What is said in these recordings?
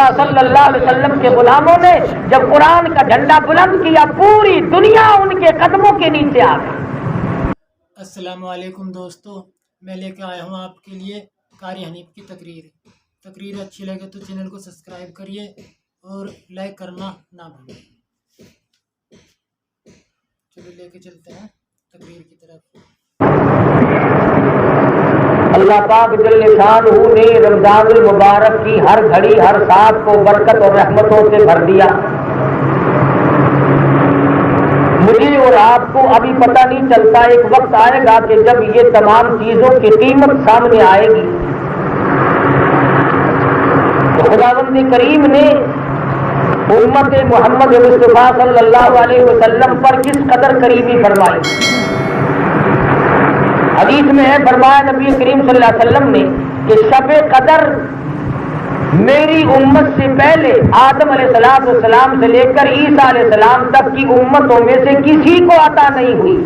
مصطفیٰ صلی اللہ علیہ وسلم کے غلاموں نے جب قرآن کا جھنڈا بلند کیا پوری دنیا ان کے قدموں کے نیچے آ گئی۔ السلام علیکم دوستو، میں لے کے آیا ہوں آپ کے لیے قاری حنیف کی تقریر اچھی لگے تو چینل کو سبسکرائب کریے اور لائک کرنا نہ بھولیں۔ چلو لے کے چلتے ہیں تقریر کی طرف۔ اللہ پاک جل شانہ نے رمضان المبارک کی ہر گھڑی ہر ساتھ کو برکت اور رحمتوں سے بھر دیا۔ مجھے اور آپ کو ابھی پتہ نہیں چلتا، ایک وقت آئے گا کہ جب یہ تمام چیزوں کی قیمت سامنے آئے گی تو خداوند کریم نے امت محمد مصطفیٰ صلی اللہ علیہ وسلم پر کس قدر قریبی فرمائی۔ حدیث میں ہے، فرمایا نبی کریم صلی اللہ علیہ وسلم نے کہ شب قدر میری امت سے پہلے آدم علیہ السلام سے لے کر عیسیٰ علیہ السلام تک کی امتوں میں سے کسی کو عطا نہیں ہوئی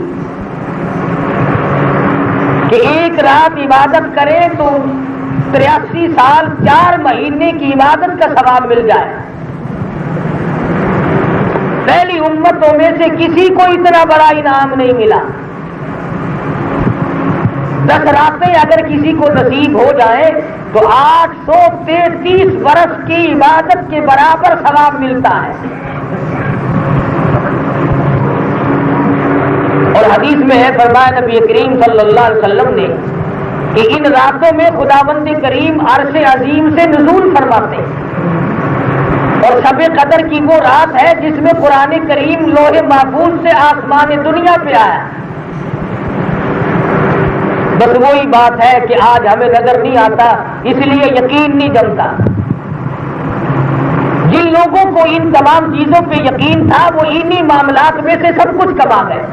کہ ایک رات عبادت کرے تو 83 سال 4 مہینے کی عبادت کا ثواب مل جائے۔ پہلی امتوں میں سے کسی کو اتنا بڑا انعام نہیں ملا۔ 10 راتیں اگر کسی کو نصیب ہو جائے تو 833 برس کی عبادت کے برابر ثواب ملتا ہے۔ اور حدیث میں ہے، فرمایا نبی کریم صلی اللہ علیہ وسلم نے کہ ان راتوں میں خداوند کریم عرش عظیم سے نزول فرماتے ہیں، اور شب قدر کی وہ رات ہے جس میں قرآن کریم لوح محفوظ سے آسمان دنیا پہ آیا۔ بس وہی بات ہے کہ آج ہمیں نظر نہیں آتا، اس لیے یقین نہیں جمتا۔ جن لوگوں کو ان تمام چیزوں پہ یقین تھا وہ انہی معاملات میں سے سب کچھ کما گئے،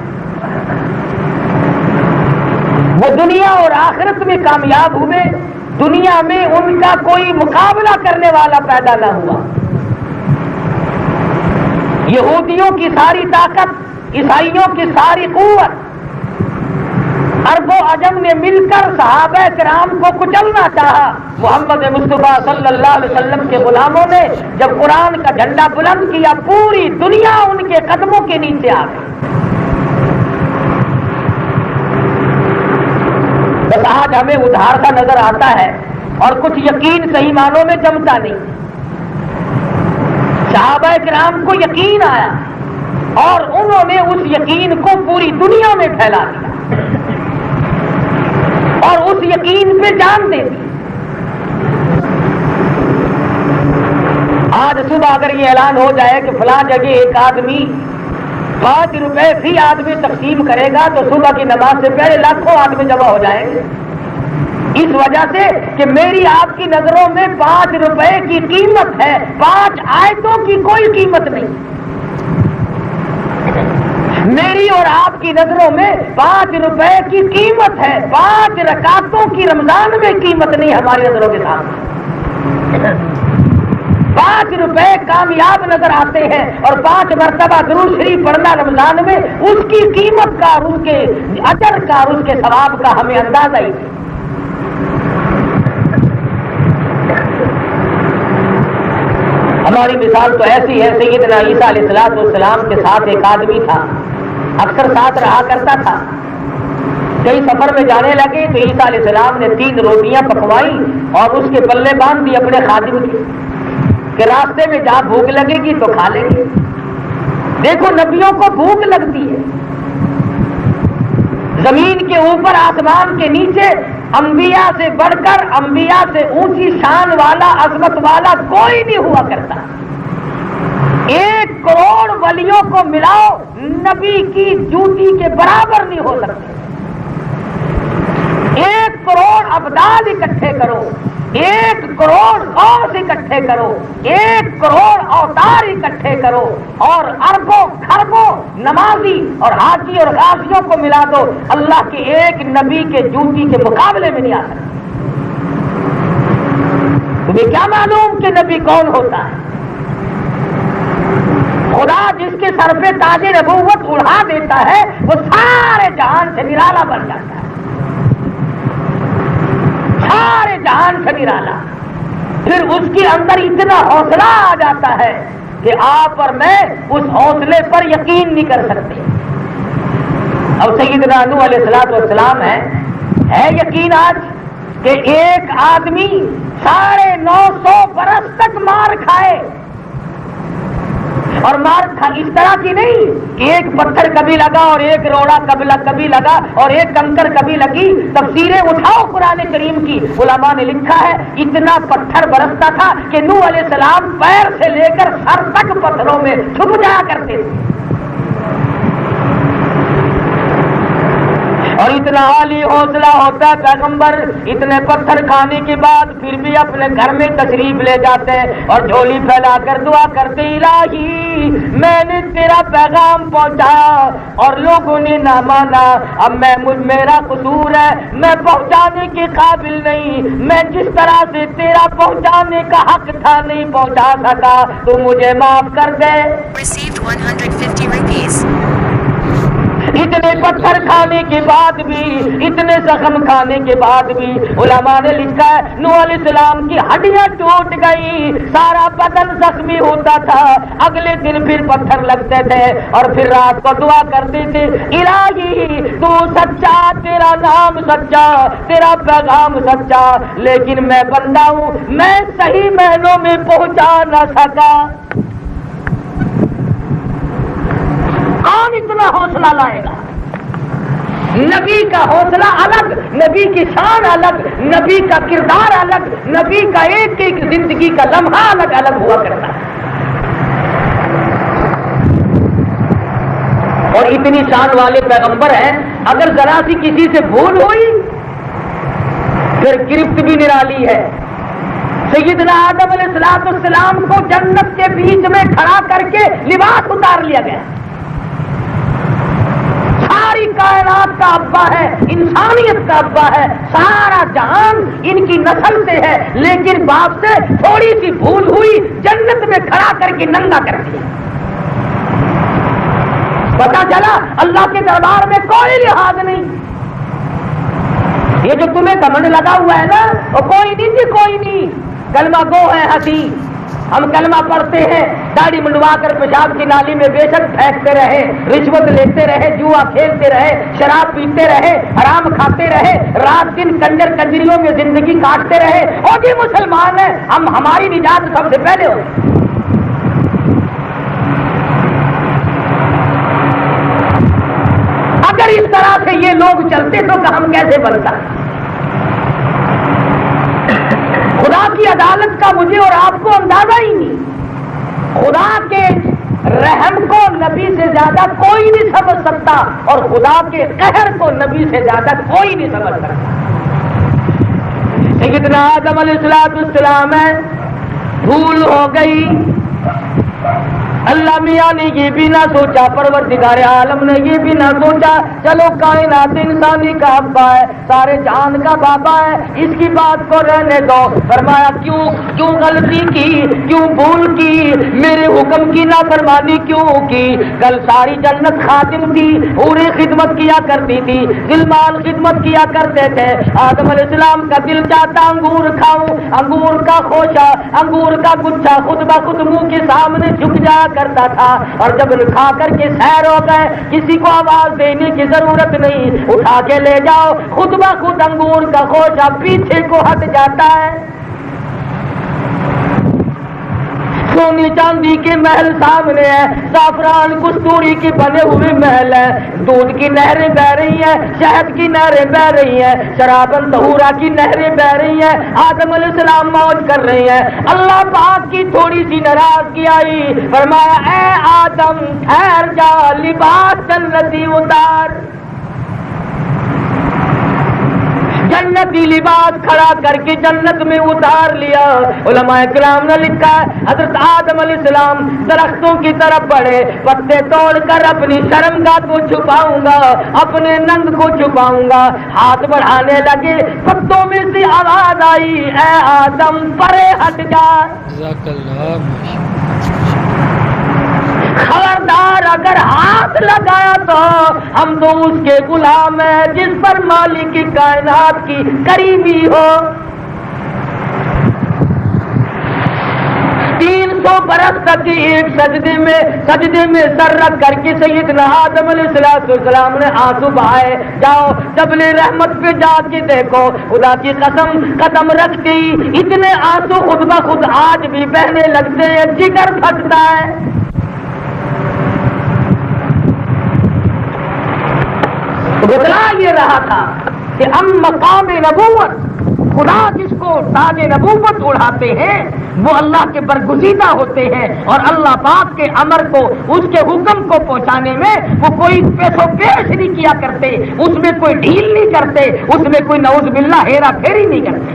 وہ دنیا اور آخرت میں کامیاب ہوئے، دنیا میں ان کا کوئی مقابلہ کرنے والا پیدا نہ ہوا۔ یہودیوں کی ساری طاقت، عیسائیوں کی ساری قوت، عرب و عجم نے مل کر صحابہ کرام کو کچلنا چاہا، محمد مصطفیٰ صلی اللہ علیہ وسلم کے غلاموں نے جب قرآن کا جھنڈا بلند کیا پوری دنیا ان کے قدموں کے نیچے آ گئی۔ بس آج ہمیں ادھار سا نظر آتا ہے اور کچھ یقین صحیح معنوں میں جمتا نہیں۔ صحابہ کرام کو یقین آیا اور انہوں نے اس یقین کو پوری دنیا میں پھیلا دیا اور اس یقین پہ جان دے دی۔ آج صبح اگر یہ اعلان ہو جائے کہ فلاں جگہ ایک آدمی 5 روپے فی آدمی تقسیم کرے گا تو صبح کی نماز سے پہلے لاکھوں آدمی جمع ہو جائیں گے، اس وجہ سے کہ میری آپ کی نظروں میں 5 روپے کی قیمت ہے، 5 آیتوں کی کوئی قیمت نہیں۔ میری اور آپ کی نظروں میں 5 روپے کی قیمت ہے، 5 رکعتوں کی رمضان میں قیمت نہیں ہماری نظروں کے سامنے۔ 5 روپے کامیاب نظر آتے ہیں اور 5 مرتبہ درود شریف پڑھنا رمضان میں اس کی قیمت کا اور اس کے اجر کا اور اس کے ثواب کا ہمیں اندازہ ہی نہیں۔ ہماری مثال تو ایسی ہے، سیدنا عیسیٰ علیہ السلام کے ساتھ ایک آدمی تھا، اکثر ساتھ رہا کرتا تھا۔ کئی سفر میں جانے لگے تو عیسیٰ علیہ السلام نے 3 روٹیاں پکوائی اور اس کے پلے باندھ دی اپنے خادم کے کہ راستے میں جہاں بھوک لگے گی تو کھا لیں گے۔ دیکھو نبیوں کو بھوک لگتی ہے، زمین کے اوپر آسمان کے نیچے انبیاء سے بڑھ کر، انبیاء سے اونچی شان والا، عظمت والا کوئی نہیں ہوا کرتا۔ 1 کروڑ ولیوں کو ملاؤ نبی کی جوتی کے برابر نہیں ہو سکتے۔ 1 کروڑ ابدال اکٹھے کرو، 1 کروڑ غوث اکٹھے کرو، 1 کروڑ اوتار اکٹھے کرو اور اربوں خربوں نمازی اور حاجی اور غازیوں کو ملا دو، اللہ کے ایک نبی کے جوتی کے مقابلے میں نہیں آ سکتا۔ تمہیں کیا معلوم کہ نبی کون ہوتا ہے؟ خدا جس کے سر پہ تاج نبوت اڑا دیتا ہے وہ سارے جہان سے نرالا بن جاتا ہے، سارے جہان سے نرالا۔ پھر اس کے اندر اتنا حوصلہ آ جاتا ہے کہ آپ اور میں اس حوصلے پر یقین نہیں کر سکتے. اب سیدنا نوح علیہ السلام ہے یقین آج کہ ایک آدمی 950 برس تک مار کھائے، اور مار اس طرح کی نہیں کہ ایک پتھر کبھی لگا اور ایک روڑا کبھی لگا اور ایک کنکر کبھی لگی. تفسیریں اٹھاؤ قرآن کریم کی، علماء نے لکھا ہے اتنا پتھر برستا تھا کہ نوح علیہ السلام پیر سے لے کر سر تک پتھروں میں چھپ جایا کرتے تھے. اور اتنا عالی حوصلہ ہوتا ہے پیغمبر اتنے پتھر کھانے کے بعد پھر بھی اپنے گھر میں تشریف لے جاتے ہیں اور جھولی پھیلا کر دعا کرتے الہی میں نے تیرا پیغام پہنچایا اور لوگوں نے نہ مانا، اب میرا قصور ہے، میں پہنچانے کے قابل نہیں، میں جس طرح سے تیرا پہنچانے کا حق تھا نہیں پہنچا سکا، تو مجھے معاف کر دے. Received 150 rupees. اتنے پتھر کھانے کے بعد بھی، اتنے زخم کھانے کے بعد بھی علماء نے لکھا ہے نوح علیہ السلام کی ہڈیاں ٹوٹ گئی، سارا بدن زخمی ہوتا تھا. اگلے دن پھر پتھر لگتے تھے اور پھر رات کو دعا کرتے تھے الہی تو سچا، تیرا نام سچا، تیرا پیغام سچا، لیکن میں بندہ ہوں، میں صحیح معنوں میں پہنچا نہ سکا. کون اتنا حوصلہ لائے گا؟ نبی کا حوصلہ الگ، نبی کی شان الگ، نبی کا کردار الگ، نبی کا ایک ایک زندگی کا لمحہ الگ الگ ہوا کرتا ہے. اور اتنی شان والے پیغمبر ہیں، اگر ذرا سی کسی سے بھول ہوئی پھر گرفت بھی نرالی ہے. سیدنا آدم علیہ السلام کو جنت کے بیچ میں کھڑا کر کے لباس اتار لیا گیا. ساری کائنات کا ابا ہے، انسانیت کا ابا ہے، سارا جہان ان کی نسل سے ہے، لیکن باپ سے تھوڑی سی بھول ہوئی جنت میں کھڑا کر کے ننگا کر دیا. پتا چلا اللہ کے دربار میں کوئی لحاظ نہیں. یہ جو تمہیں گھمنڈ لگا ہوا ہے نا، وہ کوئی نہیں جی، کوئی نہیں. کلمہ گو ہے ہنسی، ہم کلمہ پڑھتے ہیں، داڑھی منڈوا کر پیشاب کی نالی میں بے شک پھینکتے رہے، رشوت لیتے رہے، جوا کھیلتے رہے، شراب پیتے رہے، حرام کھاتے رہے، رات دن کنجر کنجریوں میں زندگی کاٹتے رہے، اور بھی مسلمان ہیں، ہماری نجات سب سے پہلے ہو. اگر اس طرح سے یہ لوگ چلتے تو ہم کیسے بنتا؟ خدا کی عدالت کا مجھے اور آپ کو اندازہ ہی نہیں. خدا کے رحم کو نبی سے زیادہ کوئی نہیں سمجھ سکتا، اور خدا کے قہر کو نبی سے زیادہ کوئی نہیں سمجھ سکتا. سیدنا آدم علیہ السلام ہے، بھول ہو گئی. اللہ میاں نے یہ بھی نہ سوچا، پروردگار عالم نے یہ بھی نہ سوچا چلو کائنات انسانی کا ابا ہے، سارے جہان کا بابا ہے، اس کی بات کو رہنے دو. فرمایا کیوں غلطی کی، کیوں بھول کی، میرے حکم کی نافرمانی کیوں کی؟ کل ساری جنت خادم تھی، پوری خدمت کیا کرتی تھی، غلمان خدمت کیا کرتے تھے. آدم علیہ السلام کا دل چاہتا انگور کھاؤں، انگور کا خوشہ، انگور کا گچھا خود بخود منہ کے سامنے جھک جایا کرتا تھا، اور جب کھا کر کے سیر ہو گئے کسی کو آواز دینے کی ضرورت نہیں، اٹھا کے لے جاؤ، خود بخود انگور کا خوشہ پیچھے کو ہٹ جاتا ہے. سونی چاندی کے محل سامنے ہے، زعفران کستوری کے بنے ہوئے محل ہے، دودھ کی نہریں بہ رہی ہیں، شہد کی نہریں بہ رہی ہیں، شرابن طہورا کی نہریں بہ رہی ہیں. آدم علیہ السلام موج کر رہے ہیں. اللہ پاک کی تھوڑی سی ناراضگی آئی، فرمایا اے آدم ٹھہر جا، لباس جنتی اتار. جنتی لباس کھڑا کر کے جنت میں اتار لیا. علماء کرام نے لکھا ہے حضرت آدم علیہ السلام درختوں کی طرف بڑھے، پتے توڑ کر اپنی شرمگاہ کو چھپاؤں گا، اپنے ننگ کو چھپاؤں گا. ہاتھ بڑھانے لگے، پتوں میں سے آواز آئی اے آدم پرے ہٹ جا. خبردار اگر ہاتھ لگایا تو ہم تو اس کے غلام ہیں جس پر مالک کی کائنات کی قریبی ہو. برس تک ایک سجدے میں سر رکھ کر کے سیدنا آدم علیہ السلام نے آنسو بہائے. جاؤ جبل رحمت پہ جا کے دیکھو, خدا کی قسم قدم رکھتی اتنے آنسو خود بخود آج بھی بہنے لگتے ہیں, جگر پھٹتا ہے. بتلا یہ رہا تھا کہ مقام نبوت, خدا جس کو تاج نبوت اڑاتے ہیں وہ اللہ کے برگزیدہ ہوتے ہیں, اور اللہ پاک کے امر کو, اس کے حکم کو پہنچانے میں وہ کوئی پیسوں پیش نہیں کیا کرتے, اس میں کوئی ڈھیل نہیں کرتے, اس میں کوئی نعوذ باللہ ہیرا پھیری نہیں کرتے.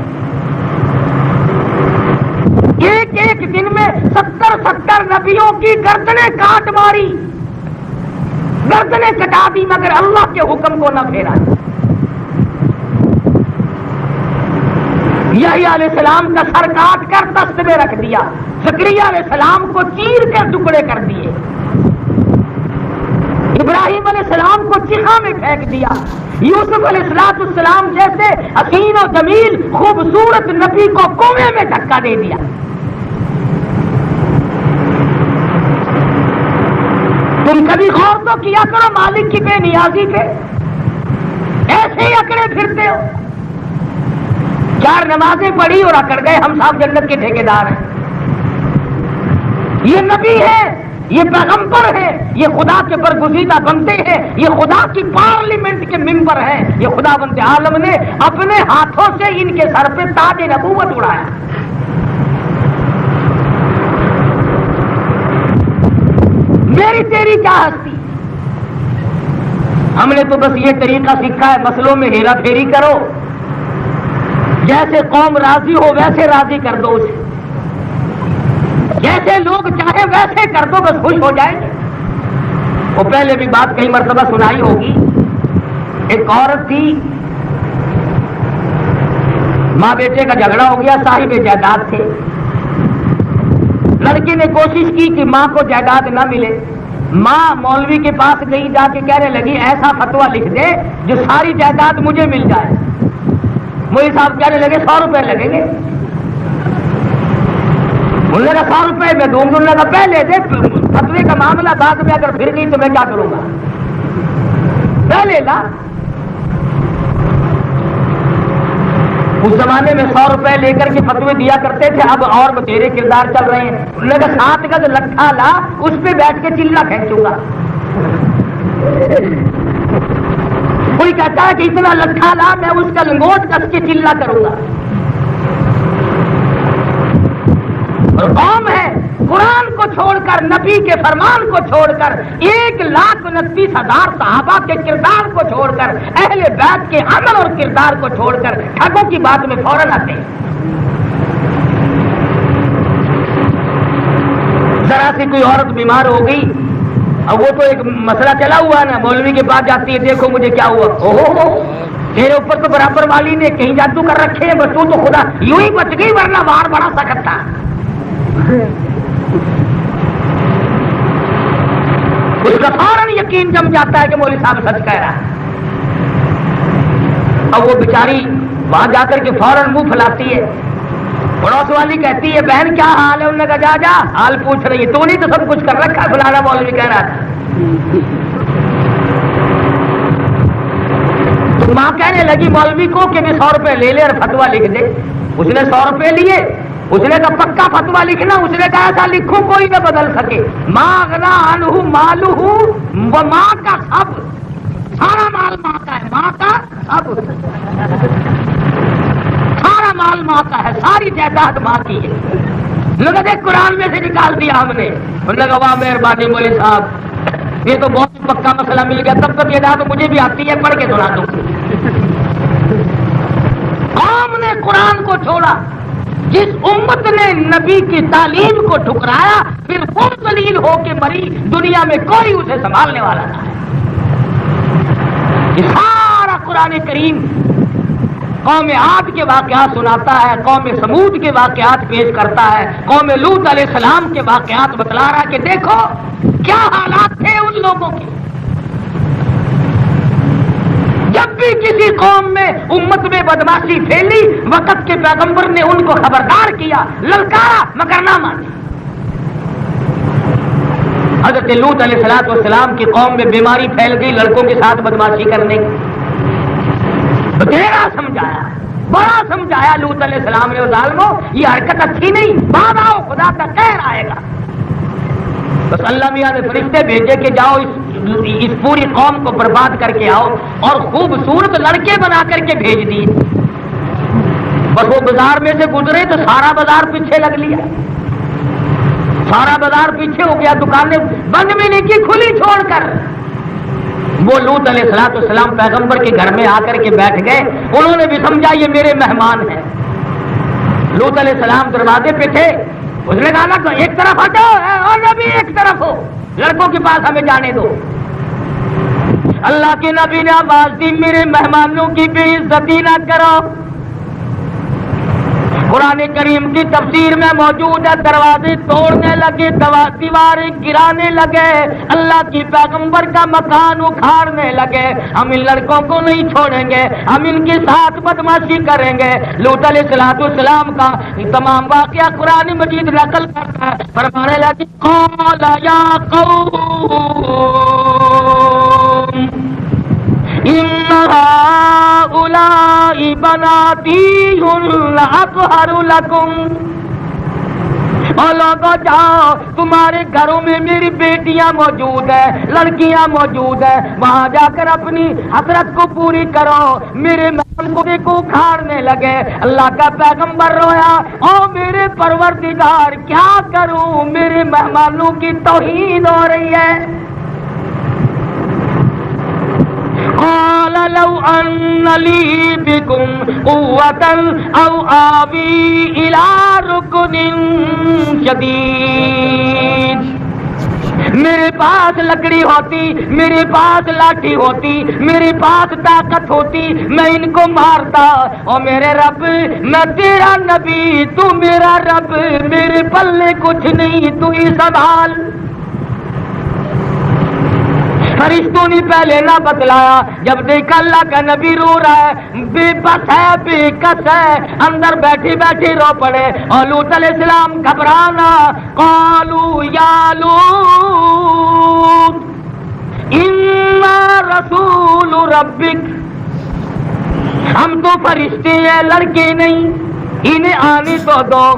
ایک ایک دن میں 70 نبیوں کی گردنیں کاٹ ماری, گردنیں کٹا دی, مگر اللہ کے حکم کو نہ پھیرا. یحییٰ علیہ السلام کا سر کاٹ کر دست میں رکھ دیا, زکریا علیہ السلام کو چیر کر ٹکڑے کر دیے, ابراہیم علیہ السلام کو چیخا میں پھینک دیا, یوسف علیہ السلام جیسے حسین و جمیل خوبصورت نبی کو کنویں میں دھکا دے دیا. تم کبھی غور تو کیا کرو مالک کی بے نیازی پہ, ایسے ہی اکڑے پھرتے ہو. 4 نمازیں پڑھی اور اکڑ گئے, ہم صاحب جنت کے ٹھیکیدار ہیں. یہ نبی ہے, یہ پیغمبر ہے, یہ خدا کے برگزیدہ بندے ہیں, یہ خدا کی پارلیمنٹ کے ممبر ہیں, یہ خدا بند عالم نے اپنے ہاتھوں سے ان کے سر پہ تاج نبوت اڑایا. میری تیری کیا ہستی, ہم نے تو بس یہ طریقہ سیکھا ہے مسئلوں میں ہیرا پھیری کرو, جیسے قوم راضی ہو ویسے راضی کر دو اسے, جیسے لوگ چاہے ویسے کر دو, بس خوش ہو جائیں گے. وہ پہلے بھی بات کئی مرتبہ سنائی ہوگی, ایک عورت تھی, ماں بیٹے کا جھگڑا ہو گیا, صاحب جائیداد تھے. لڑکی نے کوشش کی کہ ماں کو جائیداد نہ ملے, ماں مولوی کے پاس گئی, جا کے کہنے لگی ایسا فتویٰ لکھ دے جو ساری جائیداد مجھے مل جائے. مولوی صاحب کہنے لگے 100 روپے لگیں گے. انہوں نے کہا 100 روپے میں دوں گا. انہوں نے کہا پہلے دے, فتوے کا معاملہ بعد میں اگر پھر گئی تو میں کیا کروں گا, پہلے لا. اس زمانے میں 100 روپے لے کر کے فتوے دیا کرتے تھے, اب اور بتیرے کردار چل رہے ہیں. انہوں نے کہا 7 گز لٹھا لا, اس پہ بیٹھ کے چلا کھینچوں گا. کوئی کہتا ہے کہ اتنا لٹھا لا, میں اس کا لنگوٹ کس کے چلا کروں گا. اور قوم ہے قرآن کو چھوڑ کر, نبی کے فرمان کو چھوڑ کر, 1,29,000 صحابہ کے کردار کو چھوڑ کر, اہل بیت کے عمل اور کردار کو چھوڑ کر ٹھگوں کی بات میں فوراً آتے ہیں. ذرا سی کوئی عورت بیمار ہو گئی, اب وہ تو ایک مسئلہ چلا ہوا نا, مولوی کے پاس جاتی ہے, دیکھو مجھے کیا ہوا, اوہو تیرے اوپر تو برابر والی نے کہیں جادو کر رکھے ہیں, بس تو خدا یوں ہی بچ گئی, ورنہ وار بڑا سخت تھا. اس کا فوراً یقین جم جاتا ہے کہ مولوی صاحب سچ کہہ رہا ہے. اب وہ بیچاری وہاں جا کر کے فوراً منہ پھیلاتی ہے. پڑوس والی کہتی ہے بہن کیا حال ہے, انہوں نے کہا جا حال پوچھ رہی ہے, تو نہیں تو سب کچھ کر رکھا, فلانا مولوی کہہ رہا تھا. تو ماں کہنے لگی مولوی کو کہ 100 روپے لے لے اور فتوا لکھ دے. اس نے 100 روپے لیے, اس نے کہا پکا فتوا لکھنا. اس نے کہا ایسا لکھو کوئی نہ بدل سکے. ماں اغنا عنہ مالہ و ماں کا سب, سارا مال ماں کا ہے, ماں کا سب, سارا مال ماں کا ہے, ساری جائیداد ماں کی ہے. لوگ دیکھ قرآن میں سے نکال دیا ہم نے. انہوں نے کہا واہ مہربانی مولوی صاحب, یہ تو بہت پکا مسئلہ مل گیا, تب تک یہ تو مجھے بھی آتی ہے, پڑھ کے سنا دوں. قوم نے قرآن کو چھوڑا, جس امت نے نبی کی تعلیم کو ٹھکرایا, پھر وہ ذلیل ہو کے مری, دنیا میں کوئی اسے سنبھالنے والا نہ ہے. یہ سارا قرآن کریم قوم عاد کے واقعات سناتا ہے, قوم سمود کے واقعات پیش کرتا ہے, قوم لوط علیہ السلام کے واقعات بتلا رہا ہے کہ دیکھو کیا حالات تھے ان لوگوں کے. جب بھی کسی قوم میں امت میں بدماشی پھیلی, وقت کے پیغمبر نے ان کو خبردار کیا, للکارا, مگر نہ مانے. حضرت لوط علیہ السلام کی قوم میں بیماری پھیل گئی لڑکوں کے ساتھ بدماشی کرنے کی. بڑا سمجھایا لوط علیہ السلام نے ظالموں یہ حرکت اچھی نہیں, بعد آؤ خدا کا قہر آئے گا. بس اللہ میاں نے فرشتے بھیجے کہ جاؤ اس پوری قوم کو برباد کر کے آؤ, اور خوبصورت لڑکے بنا کر کے بھیج دیے. بس وہ بازار میں سے گزرے تو سارا بازار پیچھے لگ لیا, سارا بازار پیچھے ہو گیا, دکانیں بند بھی نہیں کی کھلی چھوڑ کر. وہ لوط علیہ السلام پیغمبر کے گھر میں آ کر کے بیٹھ گئے, انہوں نے بھی سمجھا یہ میرے مہمان ہیں. لوط علیہ السلام دروازے پہ تھے, اس نے کہا نا ایک طرف ہٹو اور نبی ایک طرف ہو, لڑکوں کے پاس ہمیں جانے دو. اللہ کے نبی نے آواز دی میرے مہمانوں کی بے عزتی نہ کرو. قرآن کریم کی تفسیر میں موجود ہے, دروازے توڑنے لگے, دیواریں گرانے لگے, اللہ کی پیغمبر کا مکان اکھاڑنے لگے. ہم ان لڑکوں کو نہیں چھوڑیں گے, ہم ان کے ساتھ بدماشی کریں گے. لوط علیہ السلام کا تمام واقعہ قرآن مجید نقل کرتا ہے, فرمانے لگے قال یا قوم ان هؤلاء بناتی اطہر لکم. اور لوگوں جاؤ, تمہارے گھروں میں میری بیٹیاں موجود ہیں, لڑکیاں موجود ہیں, وہاں جا کر اپنی حسرت کو پوری کرو. میرے محل کو اکھاڑنے لگے. اللہ کا پیغمبر رویا, او میرے پروردگار کیا کروں, میرے مہمانوں کی توہین ہو رہی ہے. قال لو ان لي بكم قوة او آوي الى ركن شديد. میرے پاس لکڑی ہوتی, میرے پاس لاٹھی ہوتی, میرے پاس طاقت ہوتی, میں ان کو مارتا. اور میرے رب, میں تیرا نبی, تو میرا رب, میرے پلے کچھ نہیں, تو ہی سنبھال. فرشتوں نے پہلے نہ بتلایا, جب دیکھا اللہ کا نبی رو رہا ہے, بے بس ہے, بے کس ہے, اندر بیٹھی بیٹھی رو پڑے. اور لوط علیہ السلام گھبرانا, قالوا یا لوط انا رسول ربک, ہم تو فرشتے ہیں, لڑکے نہیں, انہیں آنے تو دو.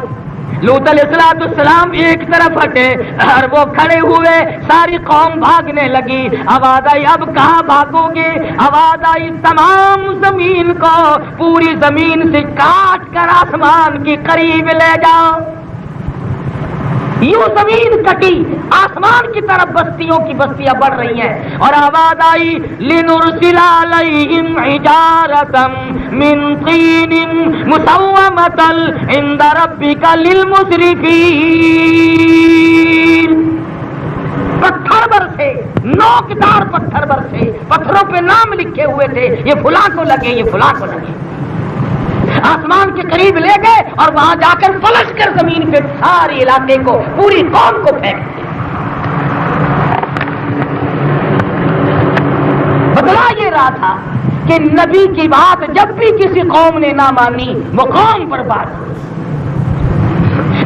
لوط علیہ السلام ایک طرف ہٹے اور وہ کھڑے ہوئے, ساری قوم بھاگنے لگی. آواز آئی اب کہاں بھاگو گے, آواز آئی تمام زمین کو, پوری زمین سے کاٹ کر آسمان کے قریب لے جاؤ. یوں زمین کٹی, آسمان کی طرف بستیوں کی بستیاں بڑھ رہی ہیں. اور آواز آئی لنرسل علیہم حجارۃ من طین مسومۃ عند ربک للمسرفین. پتھر برسے, نوکدار پتھر برسے, پتھروں پہ نام لکھے ہوئے تھے, یہ فلاں کو لگے, یہ فلاں کو لگے. آسمان کے قریب لے گئے اور وہاں جا کر پلٹ کر زمین پہ سارے علاقے کو, پوری قوم کو پھینک دیا. بدلا یہ رہا تھا کہ نبی کی بات جب بھی کسی قوم نے نہ مانی وہ قوم برباد.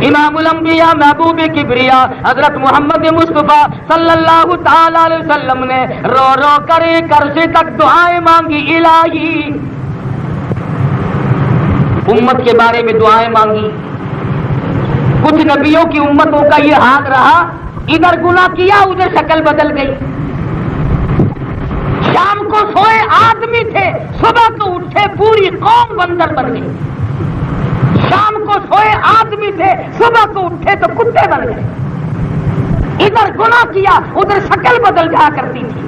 امام الانبیاء محبوب کبریا حضرت محمد مصطفیٰ صلی اللہ تعالی علیہ وسلم نے رو رو کر ایک عرصے تک دعائیں مانگی. الہی, امت کے بارے میں دعائیں مانگی. کچھ نبیوں کی امتوں کا یہ حال رہا, ادھر گناہ کیا ادھر شکل بدل گئی. شام کو سوئے آدمی تھے, صبح کو اٹھے پوری قوم بندر بن گئی. شام کو سوئے آدمی تھے, صبح کو اٹھے تو کتے بن گئے. ادھر گناہ کیا ادھر شکل بدل جا کرتی تھی.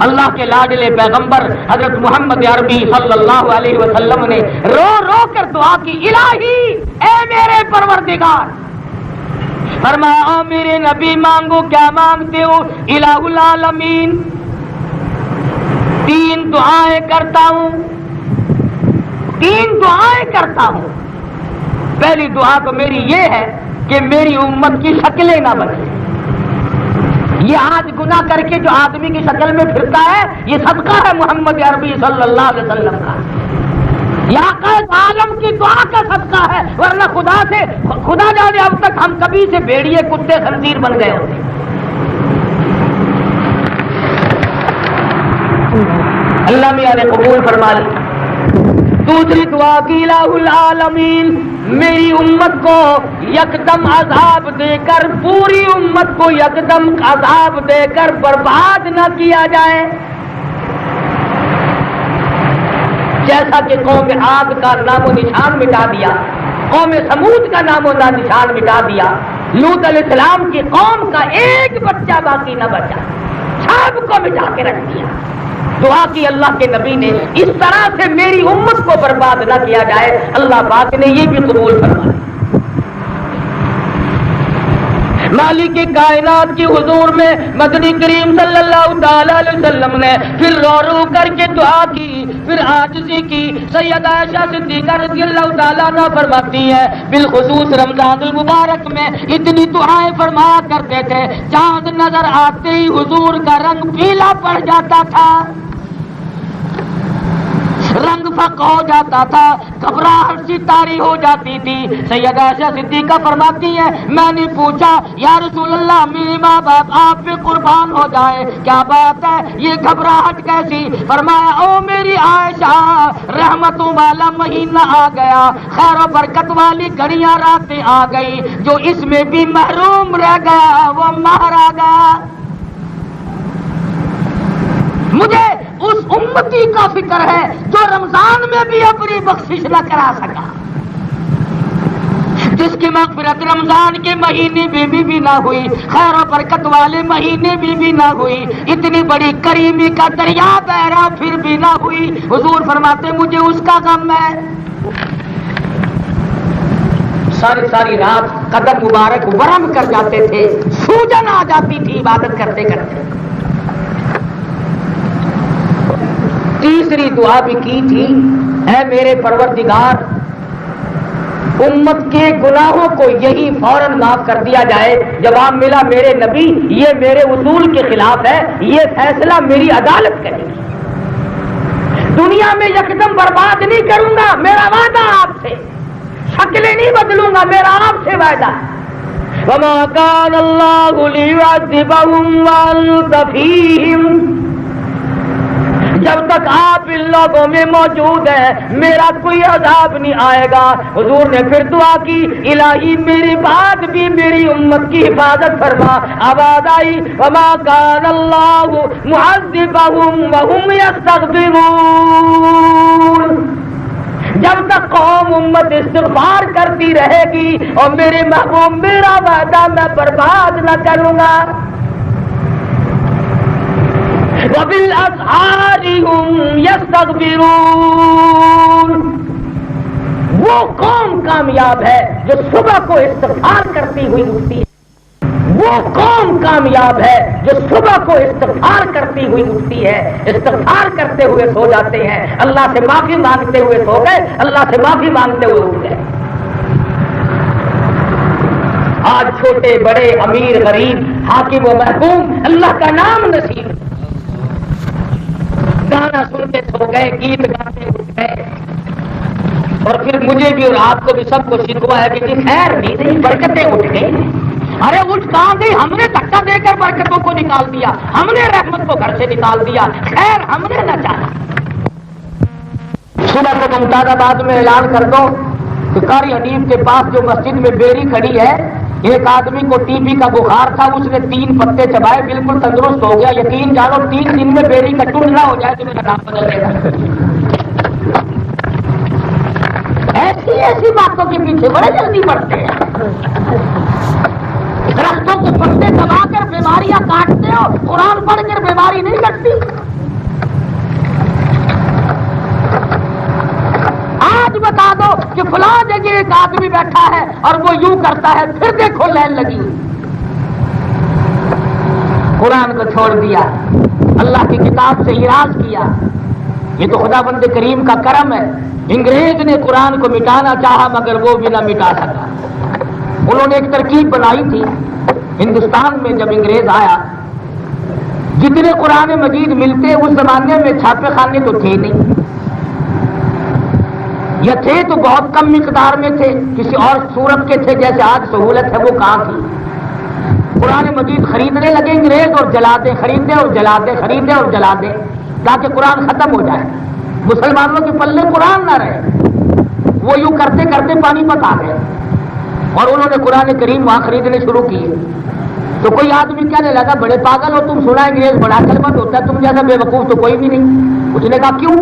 اللہ کے لاڈلے پیغمبر حضرت محمد عربی صلی اللہ علیہ وسلم نے رو رو کر دعا کی, الہی اے میرے پروردگار. فرمایا میرے نبی مانگو, کیا مانگتے ہو؟ الہ العالمین, 3 دعائیں کرتا ہوں, 3 دعائیں کرتا ہوں. پہلی دعا تو میری یہ ہے کہ میری امت کی شکلیں نہ بدلیں. یہ آج گناہ کر کے جو آدمی کی شکل میں پھرتا ہے یہ صدقہ ہے محمد عربی صلی اللہ علیہ وسلم کا. یہ آقائے عالم کی دعا کا صدقہ ہے, ورنہ خدا جانے اب تک ہم کبھی سے بھیڑیے, کتے, خنزیر بن گئے ہوتے. اللہ میاں نے قبول فرما لی. دوسری دعا کی الہ العالمین میری امت کو یکدم عذاب دے کر پوری امت کو یکدم عذاب دے کر برباد نہ کیا جائے جیسا کہ قوم عاد کا نام و نشان مٹا دیا, قوم سمود کا نام و نشان مٹا دیا, لوط علیہ السلام کی قوم کا ایک بچہ باقی نہ بچا, سب کو مٹا کے رکھ دیا. دعا کی اللہ کے نبی نے اس طرح سے میری امت کو برباد نہ کیا جائے. اللہ پاک نے یہ بھی قبول فرمایا. مالک کائنات کی حضور میں مدنی کریم صلی اللہ تعالی علیہ وسلم نے پھر رو رو کر کے دعا کی, پھر عاجزی کی. سیدہ عائشہ صدیقہ رضی اللہ تعالیٰ عنہ فرماتی ہے بالخصوص رمضان المبارک میں اتنی دعائیں فرمایا کرتے تھے, چاند نظر آتے ہی حضور کا رنگ پیلا پڑ جاتا تھا, رنگ فق ہو جاتا تھا, گھبراہٹ سی طاری ہو جاتی تھی. سیدہ عائشہ صدیقہ فرماتی ہے میں نے پوچھا یا رسول اللہ میرے ماں باپ آپ پہ قربان ہو جائے, کیا بات ہے یہ گھبراہٹ کیسی؟ فرمایا او میری عائشہ رحمتوں والا مہینہ آ گیا, خیر و برکت والی گھڑیاں راتیں آ گئی, جو اس میں بھی محروم رہ گیا وہ مارا گیا. مجھے اس امتی کا فکر ہے جو رمضان میں بھی اپنی بخشش نہ کرا سکا, جس کی مغفرت رمضان کے مہینے میں بھی نہ ہوئی, خیر و برکت والے مہینے میں بھی نہ ہوئی, اتنی بڑی کریمی کا دریا بہ رہا پھر بھی نہ ہوئی. حضور فرماتے مجھے اس کا غم ہے. ساری ساری رات قدم مبارک ورم کر جاتے تھے, سوجن آ جاتی تھی عبادت کرتے کرتے. تیسری دعا بھی کی تھی اے میرے پروردگار امت کے گناہوں کو یہی فوراً معاف کر دیا جائے. جواب ملا میرے نبی یہ میرے اصول کے خلاف ہے, یہ فیصلہ میری عدالت کرے گی. دنیا میں یکدم برباد نہیں کروں گا, میرا وعدہ آپ سے, شکلیں نہیں بدلوں گا, میرا آپ سے وعدہ. وما كان الله ليعذبهم وأنت فيهم, جب تک آپ ان لوگوں میں موجود ہیں میرا کوئی عذاب نہیں آئے گا. حضور نے پھر دعا کی الہی میری بات بھی میری امت کی حفاظت فرما. آواز آئی وما كان الله معذبهم وهم يستغفرون, جب تک قوم امت استغفار کرتی رہے گی اور میرے محبوب میرا وعدہ میں برباد نہ کروں گا. وَبِالْأَسْحَارِ هُمْ يَسْتَغْفِرُونَ, وہ قوم کامیاب ہے جو صبح کو استغفار کرتی ہوئی اٹھتی ہے. وہ قوم کامیاب ہے جو صبح کو استغفار کرتی ہوئی اٹھتی ہے, استغفار کرتے ہوئے سو جاتے ہیں, اللہ سے معافی مانگتے ہوئے سو گئے, اللہ سے معافی مانگتے ہوئے اٹھ گئے. آج چھوٹے بڑے امیر غریب حاکم و محکوم اللہ کا نام نصیب, گانا سنتے سو گئے, گیت گاتے اٹھ گئے, اور پھر مجھے بھی اور آپ کو بھی سب کو شکوا ہے کہ جی خیر نہیں برکتیں اٹھ گئی. ارے اٹھ کہاں گئی؟ ہم نے دھکا دے کر برکتوں کو نکال دیا, ہم نے رحمت کو گھر سے نکال دیا, خیر ہم نے نہ چاہا. صبح کو ممتاز آباد میں اعلان کر دو کہ قاری حنیف کے پاس جو مسجد میں بیری کھڑی ہے, ایک آدمی کو ٹی بی کا بخار تھا, اس نے 3 پتے چبائے, بالکل تندرست ہو گیا. یقین جانو 3 دن میں بیری کا ٹنڈا ہو جائے تو میرا نام بدل دے گا. ایسی ایسی باتوں کے پیچھے بڑے جلدی پڑتے ہیں. درختوں کے پتے دبا کر بیماریاں کاٹتے ہو, قرآن پڑھ کر بیماری نہیں کٹتی. آج بتا دو کہ فلاں جگہ ایک آدمی بیٹھا ہے اور وہ یوں کرتا ہے, پھر دیکھو لائن لگی. قرآن کو چھوڑ دیا, اللہ کی کتاب سے اعراض کیا. یہ تو خدا بند کریم کا کرم ہے. انگریز نے قرآن کو مٹانا چاہا مگر وہ بھی نہ مٹا سکا. انہوں نے ایک ترکیب بنائی تھی. ہندوستان میں جب انگریز آیا, جتنے قرآن مجید ملتے اس زمانے میں چھاپے خانے تو تھے نہیں, یا تھے تو بہت کم مقدار میں تھے, کسی اور صورت کے تھے جیسے آج سہولت ہے وہ کہاں تھی. قرآن مجید خریدنے لگے انگریز اور جلا دے, خریدے اور جلا دے, خریدے اور جلا دے. تاکہ قرآن ختم ہو جائے، مسلمانوں کے پلے قرآن نہ رہے۔ وہ یوں کرتے کرتے پانی پت آ گئے اور انہوں نے قرآن کریم وہاں خریدنے شروع کیے۔ تو کوئی آدمی کہنے لگا بڑے پاگل ہو تم، سنا انگریز بڑا کلمت ہوتا ہے، تم جیسا بے وقوف تو کوئی بھی نہیں۔ اس نے کہا کیوں؟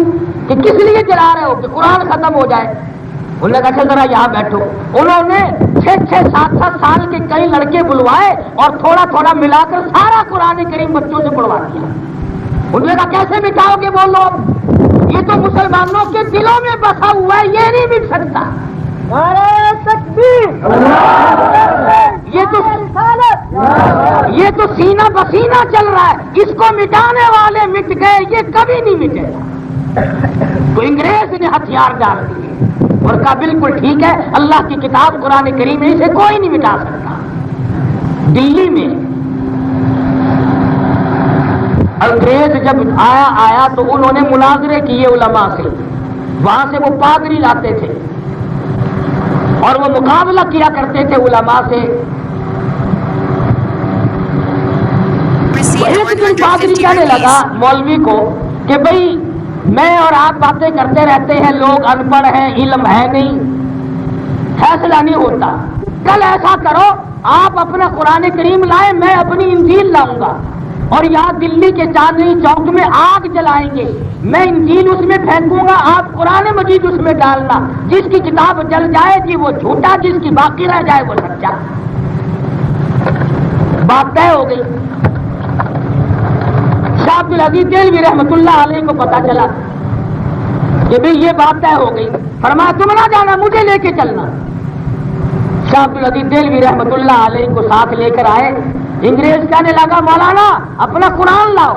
کہ کس لیے جلا رہے ہو؟ کہ قرآن ختم ہو جائے۔ انہوں نے کہا اچھا ذرا یہاں بیٹھو۔ انہوں نے 6-7 سال کے کئی لڑکے بلوائے اور تھوڑا تھوڑا ملا کر سارا قرآن کریم بچوں سے پڑھوا دیا۔ انہوں نے کہا کیسے مٹاؤ گے بولو؟ یہ تو مسلمانوں کے دلوں میں بسا ہوا ہے، یہ نہیں مٹ سکتا۔ یہ تو سینہ بسینہ چل رہا ہے، اس کو مٹانے والے مٹ گئے، یہ کبھی نہیں مٹے گا۔ تو انگریز نے ہتھیار ڈال دیے اور کہا بالکل ٹھیک ہے، اللہ کی کتاب قرآن کریم ہے، اسے کوئی نہیں مٹا سکتا۔ دلی میں انگریز جب آیا تو انہوں نے مناظرے کیے علماء سے، وہاں سے وہ پادری لاتے تھے اور وہ مقابلہ کیا کرتے تھے علماء سے۔ تو ایک دن پادری کہنے لگا مولوی کو کہ بھئی میں اور آپ باتیں کرتے رہتے ہیں، لوگ ان پڑھ ہیں، علم ہے نہیں، فیصلہ نہیں ہوتا۔ کل ایسا کرو آپ اپنا قرآن کریم لائیں، میں اپنی انجیل لاؤں گا اور یہاں دلی کے چاندنی چوک میں آگ جلائیں گے، میں انجیل اس میں پھینکوں گا، آپ قرآن مجید اس میں ڈالنا، جس کی کتاب جل جائے گی وہ جھوٹا، جس کی باقی رہ جائے وہ سچا۔ بات طے ہو گئی۔ شاہ عبد العزیز دہلوی رحمۃ اللہ علیہ کو پتا چلا کہ بھئی یہ بات طے ہو گئی، فرمایا تم نہ جانا، مجھے لے کے چلنا۔ شاہ عبد العزیز دہلوی رحمۃ اللہ علیہ کو ساتھ لے کر آئے۔ انگریز کہنے لگا مولانا اپنا قرآن لاؤ۔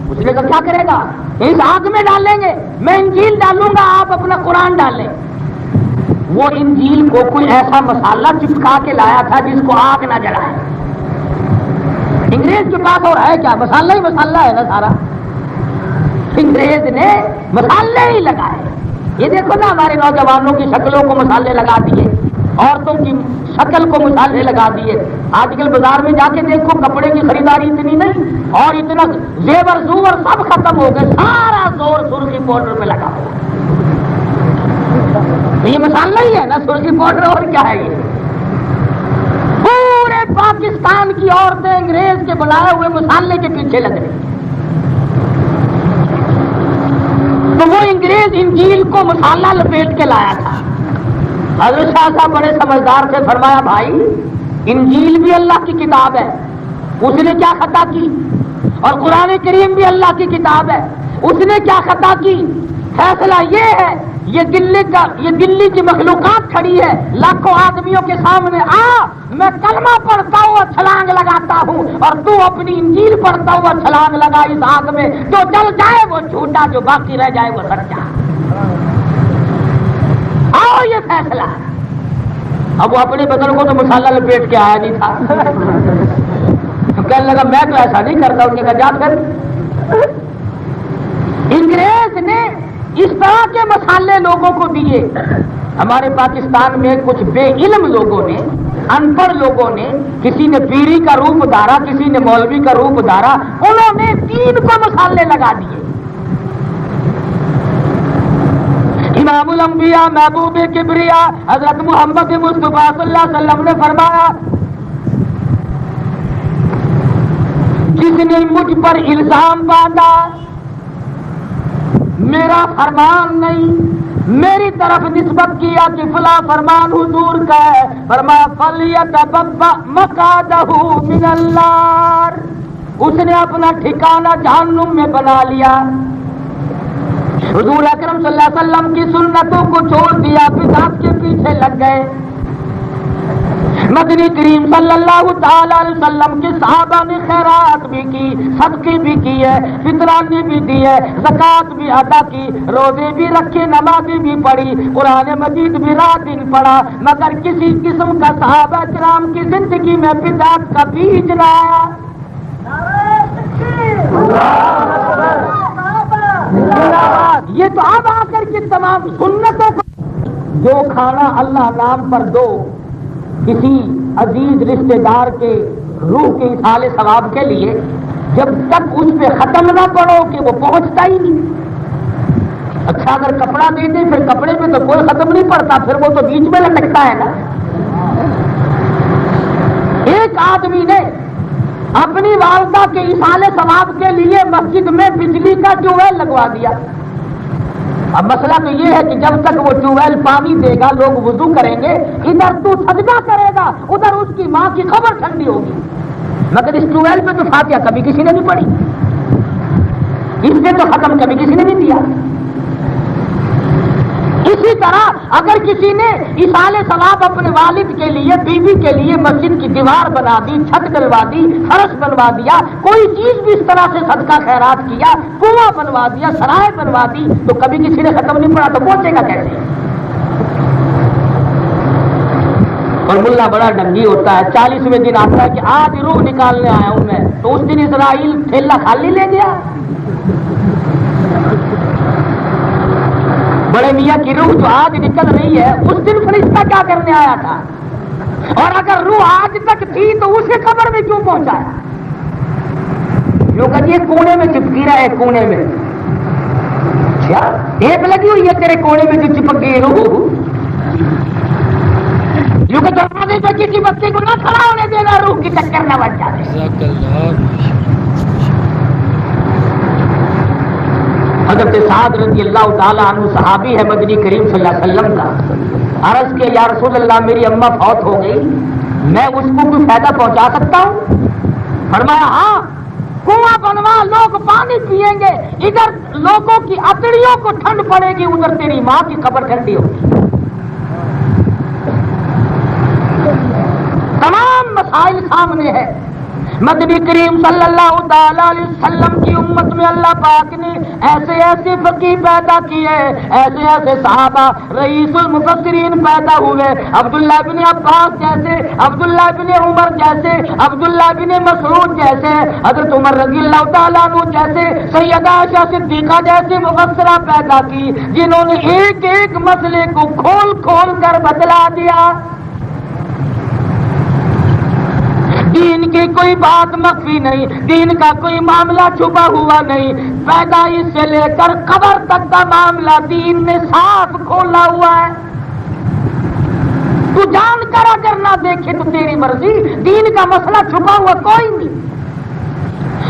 اس نے کہا کیا کرے گا؟ اس آگ میں ڈالیں گے، میں انجیل ڈالوں گا، آپ اپنا قرآن ڈالیں۔ وہ انجیل کو کوئی ایسا مسالہ چپکا کے لایا تھا جس کو آگ نہ جلائے۔ انگریز کے پاس اور ہے کیا؟ مسالہ ہی مسالہ ہے نا سارا۔ انگریز نے مسالے ہی لگائے۔ یہ دیکھو نا ہمارے نوجوانوں کی شکلوں کو مسالے لگا دیے، عورتوں کی شکل کو مسالے لگا دیے۔ آج کل بازار میں جا کے دیکھو کپڑے کی خریداری اتنی نہیں اور اتنا زیور زور سب ختم ہو گئے، سارا زور سرخی پاؤڈر پہ لگا ہوا۔ یہ مسالہ ہی ہے نا سرخی پاؤڈر، اور کیا ہے؟ یہ پورے پاکستان کی عورتیں انگریز کے بنائے ہوئے مسالے کے پیچھے لگ رہی۔ تو وہ انگریز انجیل کو مسالہ لپیٹ کے لایا تھا۔ حضرت شاہ صاحب بڑے سمجھدار سے فرمایا بھائی انجیل بھی اللہ کی کتاب ہے، اس نے کیا خطا کی؟ اور قرآن کریم بھی اللہ کی کتاب ہے، اس نے کیا خطا کی؟ فیصلہ یہ ہے، یہ دلی کی مخلوقات کھڑی ہے لاکھوں آدمیوں کے سامنے، میں کلمہ پڑھتا ہوا چھلانگ لگاتا ہوں اور تو اپنی انجیل پڑھتا ہوا چھلانگ لگا اس آگ میں، جو جل جائے وہ جھوٹا، جو باقی رہ جائے وہ سچا۔ آؤ یہ فیصلہ۔ اب وہ اپنے بدن کو تو مسالہ لپیٹ کے آیا نہیں تھا، کہنے لگا میں تو ایسا نہیں کرتا۔ ان نے کہا جا پھر۔ انگریز نے اس طرح کے مسالے لوگوں کو دیے۔ ہمارے پاکستان میں کچھ بے علم لوگوں نے، ان پڑھ لوگوں نے، کسی نے پیری کا روپ دھارا، کسی نے مولوی کا روپ دھارا، انہوں نے دین کو مسالے لگا دیے۔ امام الانبیاء محبوب کبریا حضرت محمد مصطفیٰ صلی اللہ علیہ وسلم نے فرمایا جس نے مجھ پر الزام باندھا میرا فرمان نہیں، میری طرف نسبت کیا کہ فلاں فرمان حضور کا ہے، فرمایا فَلْيَتَبَوَّأْ مَقْعَدَهُ مِنَ النَّارِ، اس نے اپنا ٹھکانہ جہنم میں بنا لیا۔ حضور اکرم صلی اللہ علیہ وسلم کی سنتوں کو چھوڑ دیا، بدعت کے پیچھے لگ گئے۔ مدنی کریم صلی اللہ تعالی علیہ وسلم کے صحابہ نے خیرات بھی کی، صدقے بھی کیے، فطرانی بھی دیے، زکوٰۃ بھی ادا کی، روزے بھی رکھے، نمازیں بھی پڑھی، قرآن مجید بھی رات دن پڑھا، مگر کسی قسم کا صحابہ کرام کی زندگی میں بدعت کا بیج نہ آیا۔ یہ تو اب آ کر کے تمام سنتوں کو جو کھانا اللہ نام پر دو کسی عزیز رشتہ دار کے روح کے اصحال ثواب کے لیے، جب تک اس پہ ختم نہ پڑو کہ وہ پہنچتا ہی نہیں. اچھا اگر کپڑا دے دیں پھر کپڑے میں تو کوئی ختم نہیں پڑتا, پھر وہ تو بیچ میں لٹکتا ہے نا. ایک آدمی نے اپنی والدہ کے ایصال ثواب کے لیے مسجد میں بجلی کا ٹیوبویل لگوا دیا. اب مسئلہ تو یہ ہے کہ جب تک وہ ٹیوبویل پانی دے گا لوگ وضو کریں گے, ادھر تو صدقہ کرے گا ادھر اس کی ماں کی خبر ٹھنڈی ہوگی. مگر اس ٹیوبویل پہ تو فاتحہ کبھی کسی نے نہیں پڑھی, اس پہ تو ختم کبھی کسی نے نہیں دیا. اسی طرح اگر کسی نے ایصال ثواب اپنے والد کے لیے بیوی کے لیے مسجد کی دیوار بنا دی, چھت ڈلوا دی, فرش بنوا دیا, کوئی چیز بھی اس طرح سے صدقہ خیرات کیا, کنواں بنوا دیا, سرائے بنوا دی, تو کبھی کسی نے ختم نہیں پڑا تو پہنچے گا کیسے؟ اور ملا بڑا ڈنگی ہوتا ہے, 40ویں دن آتا ہے کہ آج روح نکالنے آیا ہوں میں, تو اس دن اسرائیل ٹھیلا خالی لے گیا. بڑے میاں کی روح جو آج نکل رہی ہے اس دن فرشتہ کیا کرنے آیا تھا؟ اور اگر روح آج تک تھی تو اسے قبر میں کیوں پہنچایا؟ جو کہ یہ کونے میں چپکی رہا ہے, کونے میں ایک لگی ہوئی ہے تیرے کونے میں جو چپک گئی روح, جو کہ دروازے پہ کسی بچے کو نہ کھڑا ہونے دینا, روح کی ٹکر نہ بچ جائے. حضرت سعد رضی اللہ تعالیٰ عنہ صحابی ہے مدنی کریم صلی اللہ علیہ وسلم کا. عرض کیا یا رسول اللہ میری اماں فوت ہو گئی, میں اس کو کوئی فائدہ پہنچا سکتا ہوں؟ فرمایا ہاں, کنواں بنوا, لوگ پانی پیئیں گے, ادھر لوگوں کی اتڑیوں کو ٹھنڈ پڑے گی, ادھر تیری ماں کی قبر ٹھنڈی ہوگی. تمام مسائل سامنے ہے. مدنی کریم صلی اللہ تعالی علیہ وسلم کی امت میں اللہ پاک نے ایسے ایسے فقیہ پیدا کیے, ایسے ایسے صحابہ رئیس المفسرین پیدا ہوئے, عبداللہ بن عباس جیسے, عبداللہ بن عمر جیسے, عبداللہ بن مسعود جیسے, حضرت عمر رضی اللہ تعالیٰ عنہ جیسے, سیدہ عائشہ صدیقہ جیسے مبصرہ پیدا کی, جنہوں نے ایک ایک مسئلے کو کھول کھول کر بتلا دیا. دین کی کوئی بات مخفی نہیں, دین کا کوئی معاملہ چھپا ہوا نہیں, پیدائش سے لے کر قبر تک کا معاملہ دین نے صاف کھولا ہوا ہے. تو جان کر اگر نہ دیکھے تو تیری مرضی, دین کا مسئلہ چھپا ہوا کوئی نہیں.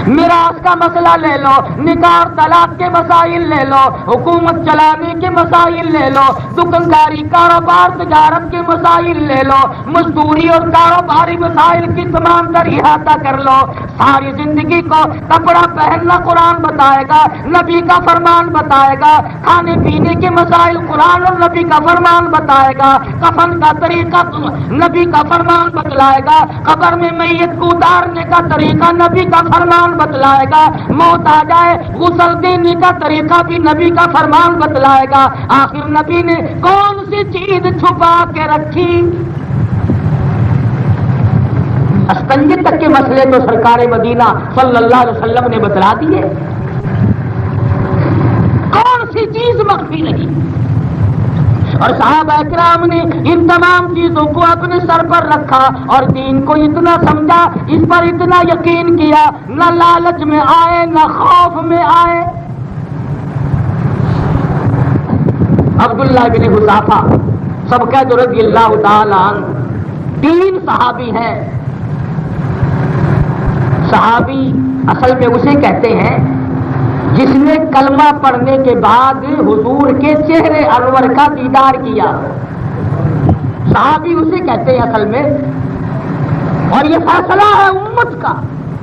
میراث کا مسئلہ لے لو, نکاح اور طلاق کے مسائل لے لو, حکومت چلانے کے مسائل لے لو, دکانداری کاروبار تجارت کے مسائل لے لو, مزدوری اور کاروباری مسائل کی تمام تر احاطہ کر لو. ساری زندگی کو کپڑا پہننا قرآن بتائے گا, نبی کا فرمان بتائے گا, کھانے پینے کے مسائل قرآن اور نبی کا فرمان بتائے گا, کفن کا طریقہ نبی کا فرمان بتلائے گا, قبر میں میت کو اتارنے کا طریقہ نبی کا فرمان بتلائے گا, موت آ جائے غسل دینے کا طریقہ بھی نبی کا فرمان بتلائے گا. آخر نبی نے کون سی چیز چھپا کے رکھی؟ استنجے تک کے مسئلے تو سرکار مدینہ صلی اللہ علیہ وسلم نے بتلا دیے, کون سی چیز مخفی نہیں. اور صحابہ کرام نے ان تمام چیزوں کو اپنے سر پر رکھا اور دین کو اتنا سمجھا, اس پر اتنا یقین کیا, نہ لالچ میں آئے نہ خوف میں آئے. عبداللہ بن حذافہ سب کہہ دو رضی اللہ تعالی عنہ, 3 صحابی ہیں. صحابی اصل میں اسے کہتے ہیں جس نے کلمہ پڑھنے کے بعد حضور کے چہرے انور کا دیدار کیا. صحابی اسے کہتے ہیں اصل میں. اور یہ فیصلہ ہے امت کا,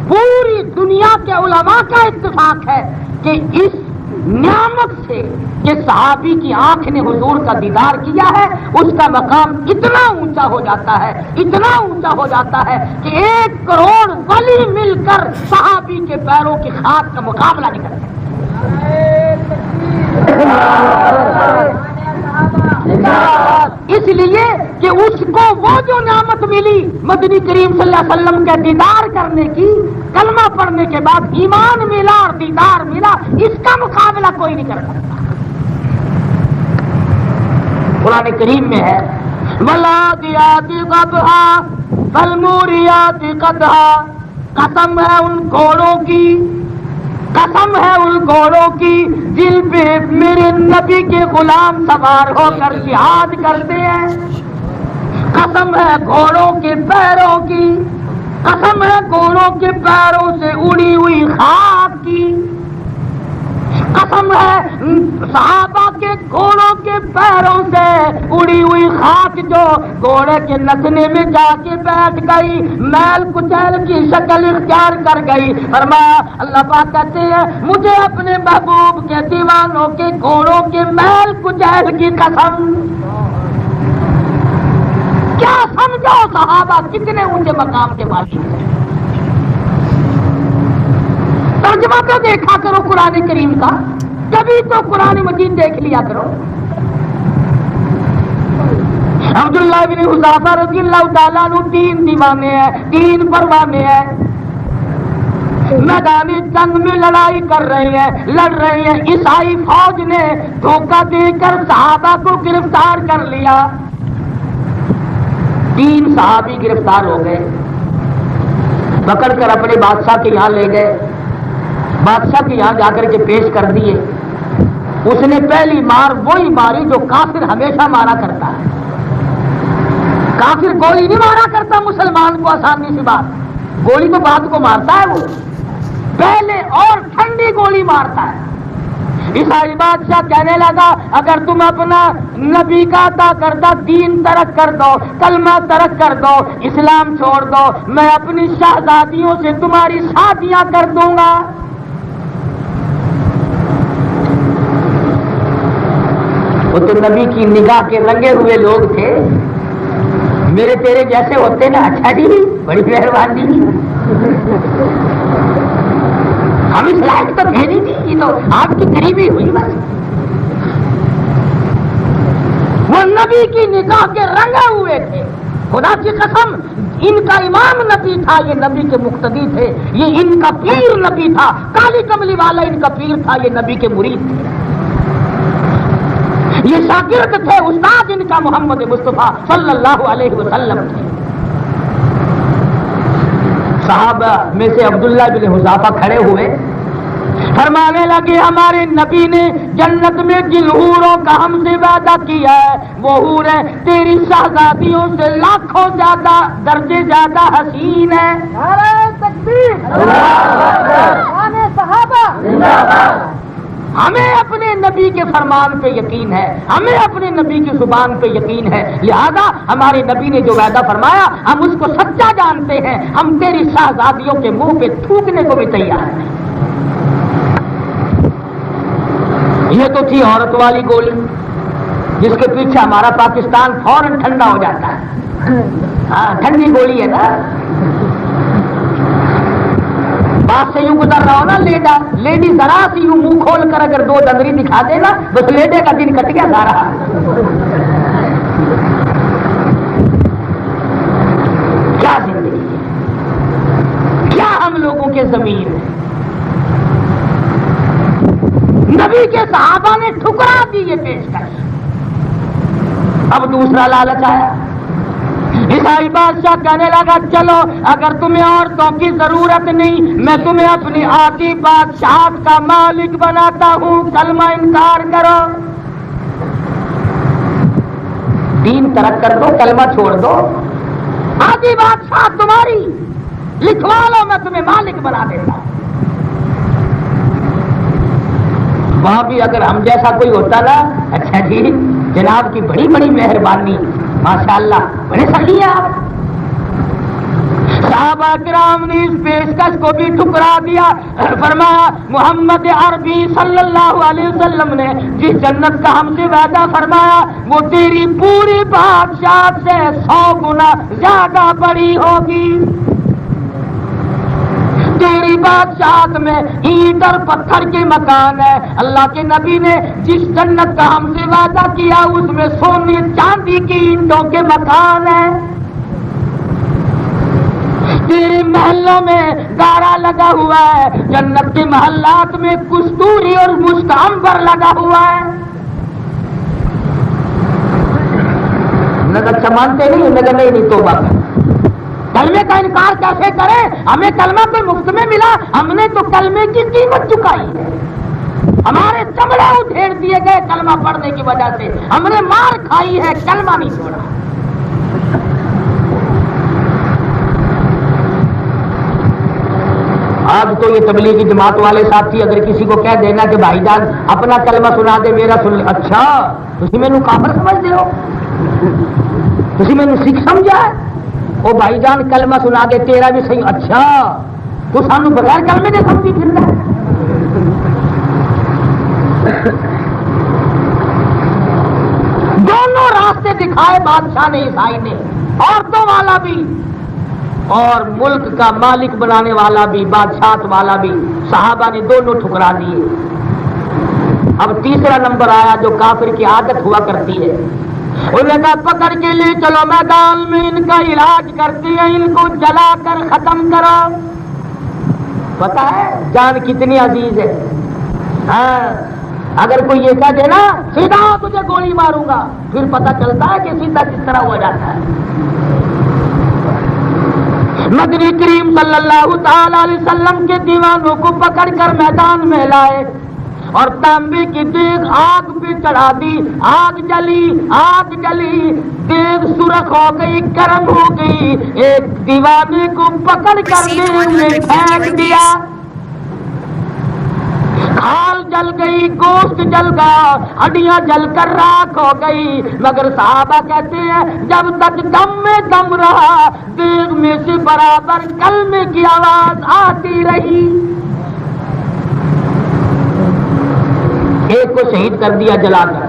پوری دنیا کے علماء کا اتفاق ہے کہ اس نعمت سے کہ صحابی کی آنکھ نے حضور کا دیدار کیا ہے, اس کا مقام اتنا اونچا ہو جاتا ہے, اتنا اونچا ہو جاتا ہے کہ 1 کروڑ ولی مل کر صحابی کے پیروں کی خاک کا مقابلہ نہیں کر سکتے. اس لیے کہ اس کو وہ جو نعمت ملی مدنی کریم صلی اللہ علیہ وسلم کے دیدار کرنے کی, کلمہ پڑھنے کے بعد ایمان ملا اور دیدار ملا, اس کا مقابلہ کوئی نہیں کر سکتا. قرآن کریم میں ہے وَالْعَادِيَاتِ ضَبْحًا فَالْمُورِيَاتِ قَدْحًا, قسم ہے ان گھوڑوں کی، قسم ہے ان گھوڑوں کی جن پہ میرے نبی کے غلام سوار ہو کر جہاد کرتے ہیں، قسم ہے گھوڑوں کے پیروں کی، قسم ہے گھوڑوں کے پیروں سے اڑی ہوئی خاک کی، قسم ہے صحابہ کے گھوڑوں کے پیروں سے اڑی ہوئی خاک جو گھوڑے کے نتنے میں جا کے بیٹھ گئی، میل کچیل کی شکل اختیار کر گئی۔ فرمایا اللہ پاک کہتے ہیں مجھے اپنے محبوب کے دیوانوں کے گھوڑوں کے میل کچیل کی قسم۔ کیا سمجھو صحابہ کتنے اونچے مقام کے مالک ہیں۔ ترجمہ تو دیکھا کرو قرآن کریم کا، کبھی تو قرآن مجید دیکھ لیا کرو۔ عبداللہ بن حذافہ رضی اللہ تعالیٰ عنہ دین دیوانے ہیں، دین پروانے ہیں، میدان جنگ میں لڑائی کر رہے ہیں، لڑ رہے ہیں، عیسائی فوج نے دھوکہ دے کر صحابہ کو گرفتار کر لیا، 3 صحابی گرفتار ہو گئے، پکڑ کر اپنے بادشاہ کے یہاں لے گئے، بادشاہ کے یہاں جا کر کے پیش کر دیے۔ اس نے پہلی مار وہی ماری جو کافر ہمیشہ مارا کرتا ہے، کافر گولی نہیں مارا کرتا مسلمان کو، آسانی سی بات، گولی تو بعد کو مارتا ہے، وہ پہلے اور ٹھنڈی گولی مارتا ہے۔ عیسائی بادشاہ کہنے لگا اگر تم اپنا نبی کا عطا کردہ دین ترک کر دو، کلمہ ترک کر دو، اسلام چھوڑ دو، میں اپنی شہزادیوں سے تمہاری شادیاں کر دوں گا۔ وہ تو نبی کی نگاہ کے رنگے ہوئے لوگ تھے، میرے تیرے جیسے ہوتے نا، اچھا جی بڑی مہربانی، ہم اس لائق تو کہہ نہیں تھی، یہ تو آپ کی قریبی ہوئی بس۔ وہ نبی کی نگاہ کے رنگے ہوئے تھے، خدا کی قسم ان کا امام نبی تھا، یہ نبی کے مقتدی تھے، یہ ان کا پیر نبی تھا، کالی کملی والا ان کا پیر تھا، یہ نبی کے مرید تھے، یہ شاگرد تھے، استاد ان کا محمد مصطفیٰ صلی اللہ علیہ وسلم تھے۔ صحابہ میں سے عبداللہ بن حذافہ کھڑے ہوئے، فرمانے لگے ہمارے نبی نے جنت میں جن حوروں کا ہم سے وعدہ کیا ہے وہ حوریں تیری شہزادیوں سے لاکھوں زیادہ درجے زیادہ حسین ہیں۔ نعرہ تکبیر، صحابہ، ہمیں اپنے نبی کے فرمان پہ یقین ہے، ہمیں اپنے نبی کی زبان پہ یقین ہے، لہذا ہمارے نبی نے جو وعدہ فرمایا ہم اس کو سچا جانتے ہیں، ہم تیری شہزادیوں کے منہ پہ تھوکنے کو بھی تیار ہیں۔ یہ تو تھی عورت والی گولی جس کے پیچھے ہمارا پاکستان فوراً ٹھنڈا ہو جاتا ہے، ہاں ٹھنڈی گولی ہے نا، بات سے یوں گزر رہا ہو نا، لیڈی ذرا سی یوں منہ کھول کر اگر 2 ڈنگری دکھا دے نا بس لیڈے کا دن کٹ گیا سارا۔ کیا زندگی ہے، کیا ہم لوگوں کے ضمیر ہے۔ نبی کے صحابہ نے ٹھکرا دی یہ پیشکش۔ اب دوسرا لالچ آیا، عیسائی بادشاہ کہنے لگا چلو اگر تمہیں عورتوں کی ضرورت نہیں میں تمہیں اپنی آدھی بادشاہت کا مالک بناتا ہوں، کلمہ انکار کرو، دین ترک کر دو، کلمہ چھوڑ دو، آدھی بادشاہ تمہاری، لکھوا لو میں تمہیں مالک بنا دیتا ہوں۔ وہاں بھی اگر ہم جیسا کوئی ہوتا نا، اچھا جی جناب کی بڑی بڑی مہربانی، ماشاءاللہ بڑے سخی ہیں آپ۔ صحابہ کرام نے اس پیشکش کو بھی ٹھکرا دیا، فرمایا محمد عربی صلی اللہ علیہ وسلم نے جس جنت کا ہم سے وعدہ فرمایا وہ تیری پوری بادشاہت سے 100 گنا زیادہ بڑی ہوگی۔ تیری بادشاہت میں اینٹ اور پتھر کے مکان ہے، اللہ کے نبی نے جس جنت کا ہم سے وعدہ کیا اس میں سونے چاندی کی اینٹوں کے مکان ہیں، تیرے محلوں میں گارا لگا ہوا ہے، جنت کے محلات میں کستوری اور مستعنبر لگا ہوا ہے۔ نگر مانتے نہیں، نگر نہیں توبہ کر، کلمے کا انکار کیسے کریں؟ ہمیں کلمہ کوئی مفت میں ملا؟ ہم نے تو کلمے کی قیمت چکائی ہے، ہمارے چمڑے ادھیڑ دیے گئے کلمہ پڑھنے کی وجہ سے، ہم نے مار کھائی ہے، کلمہ نہیں چھوڑا۔ آج تو یہ تبلیغی جماعت والے ساتھی اگر کسی کو کہہ دینا کہ بھائی جان اپنا کلمہ سنا دے میرا سن لے، اچھا تسی مینوں کافر سمجھتے ہو، تسی مینوں سکھ سمجھا ہے؟ او بھائی جان کلمہ سنا دے تیرا بھی صحیح، اچھا تو سانو بغیر کلمے دے سمجھی پھردا ہے۔ دونوں راستے دکھائے بادشاہ نے، عیسائی نے، عورتوں والا بھی اور ملک کا مالک بنانے والا بھی، بادشاہت والا بھی، صحابہ نے دونوں ٹھکرا دیے۔ اب تیسرا نمبر آیا جو کافر کی عادت ہوا کرتی ہے، انہوں نے کہا پکڑ کے لے چلو میدان میں، ان کا علاج کرتے ہیں، ان کو جلا کر ختم کرو۔ پتہ ہے جان کتنی عزیز ہے؟ ہاں اگر کوئی یہ کہہ دے نا سیدھا تجھے گولی ماروں گا، پھر پتہ چلتا ہے کہ سیدھا کس طرح ہو جاتا ہے۔ مدنی کریم صلی اللہ تعالی علیہ وسلم کے دیوانوں کو پکڑ کر میدان میں لائے اور تانبے کی دیگ آگ پہ چڑھا دی، آگ جلی، دیگ سرخ ہو گئی، گرم ہو گئی، ایک دیوانے کو پکڑ کر دیگ میں پھینک دیا، کھال جل گئی، گوشت جل گیا، ہڈیاں جل کر راکھ ہو گئی، مگر صحابہ کہتے ہیں جب تک دم میں دم رہا دیگ میں سے برابر کلمے کی آواز آتی رہی۔ ایک کو شہید کر دیا جلا کر،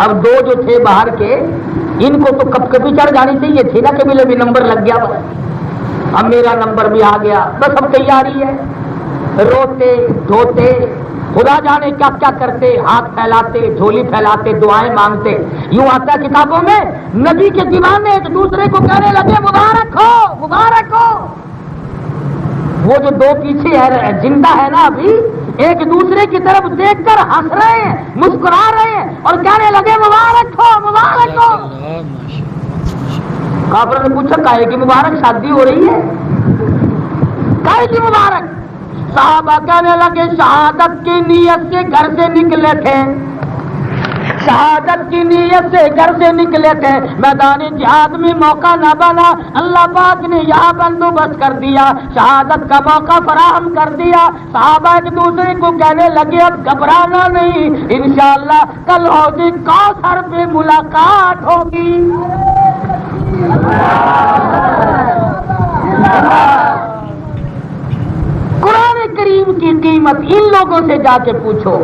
اب دو جو تھے باہر کے ان کو تو کب کبھی چڑھ جانی چاہیے تھی نا، کبھی بھی نمبر لگ گیا، بس اب میرا نمبر بھی آ گیا، بس اب تیاری ہے، روتے دھوتے خدا جانے کیا کیا کرتے، ہاتھ پھیلاتے، جھولی پھیلاتے، دعائیں مانگتے۔ یوں آتا ہے کتابوں میں نبی کے دیوانے ایک دوسرے کو کہنے لگے مبارک ہو مبارک ہو۔ وہ جو دو پیچھے ہے زندہ ہے نا ابھی، ایک دوسرے کی طرف دیکھ کر ہنس رہے ہیں، مسکرا رہے ہیں اور کہنے لگے مبارک ہو مبارک ہو۔ کافر نے پوچھا کاہے کی مبارک؟ شادی ہو رہی ہے، کاہے کی مبارک؟ صحابہ کہنے لگے شہادت کی نیت سے گھر سے نکلے تھے، شہادت کی نیت سے گھر سے نکلے تھے، میدان جہاد میں موقع نہ بنا، اللہ پاک نے یہاں بندوبست کر دیا، شہادت کا موقع فراہم کر دیا۔ صحابہ ایک دوسرے کو کہنے لگے اب گھبرانا نہیں، انشاءاللہ کل حوض کوثر پہ ملاقات ہوگی۔ قرآن کریم کی قیمت ان لوگوں سے جا کے پوچھو۔